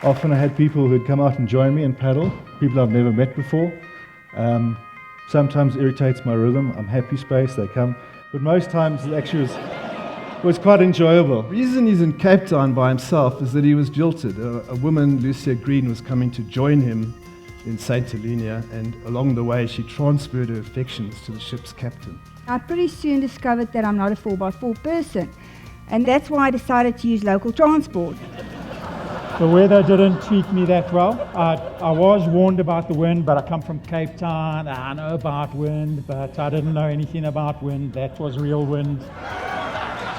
Often I had people who'd come out and join me and paddle, people I've never met before. Sometimes it irritates my rhythm. I'm happy space, they come. But most times it actually was quite enjoyable. The reason he's in Cape Town by himself is that he was jilted. A woman, Lucia Green, was coming to join him in St. Helena, and along the way she transferred her affections to the ship's captain. I pretty soon discovered that I'm not a 4x4 person, and that's why I decided to use local transport. The weather didn't treat me that well. I was warned about the wind, but I come from Cape Town. I know about wind, but I didn't know anything about wind. That was real wind.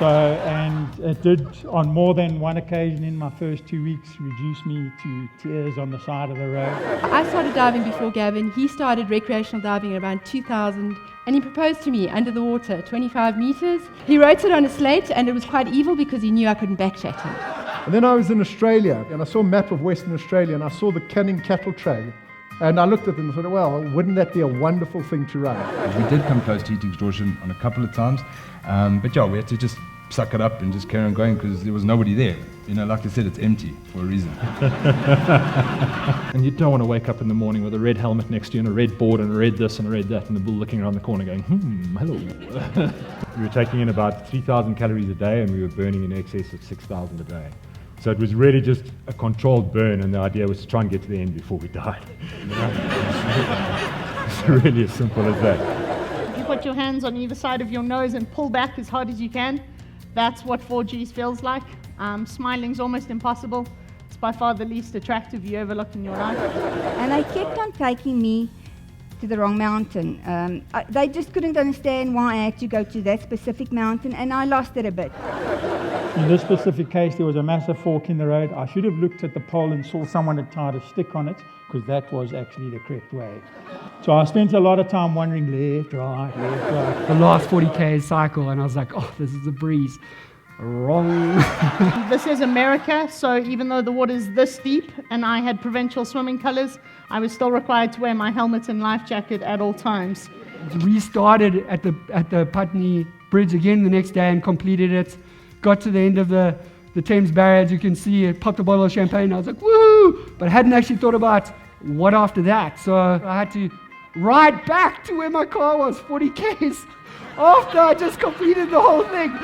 And it did, on more than one occasion in my first 2 weeks, reduce me to tears on the side of the road. I started diving before Gavin. He started recreational diving at around 2000, and he proposed to me under the water, 25 meters. He wrote it on a slate, and it was quite evil because he knew I couldn't backchat him. And then I was in Australia, and I saw a map of Western Australia, and I saw the Canning cattle trail. And I looked at them and thought, well, wouldn't that be a wonderful thing to run? We did come close to heat exhaustion on a couple of times, but yeah, we had to just suck it up and just carry on going because there was nobody there. You know, like I said, it's empty for a reason. And you don't want to wake up in the morning with a red helmet next to you and a red board and a red this and a red that and the bull looking around the corner going, hello. We were taking in about 3,000 calories a day and we were burning in excess of 6,000 a day. So it was really just a controlled burn, and the idea was to try and get to the end before we died. It's really as simple as that. You put your hands on either side of your nose and pull back as hard as you can. That's what 4Gs feels like. Smiling's almost impossible. It's by far the least attractive you ever looked in your life. And they kept on taking me to the wrong mountain. They just couldn't understand why I had to go to that specific mountain, and I lost it a bit. In this specific case, there was a massive fork in the road. I should have looked at the pole and saw someone had tied a stick on it, because that was actually the correct way. So I spent a lot of time wondering left, right, left, right. The last 40k cycle, and I was like, oh, this is a breeze. Wrong. This is America, so even though the water's this deep and I had provincial swimming colours, I was still required to wear my helmet and life jacket at all times. Restarted at the Putney Bridge again the next day and completed it. Got to the end of the Thames Barrier, as you can see, it popped a bottle of champagne. I was like, woo! But I hadn't actually thought about what after that. So I had to ride back to where my car was, 40 k's, after I just completed the whole thing.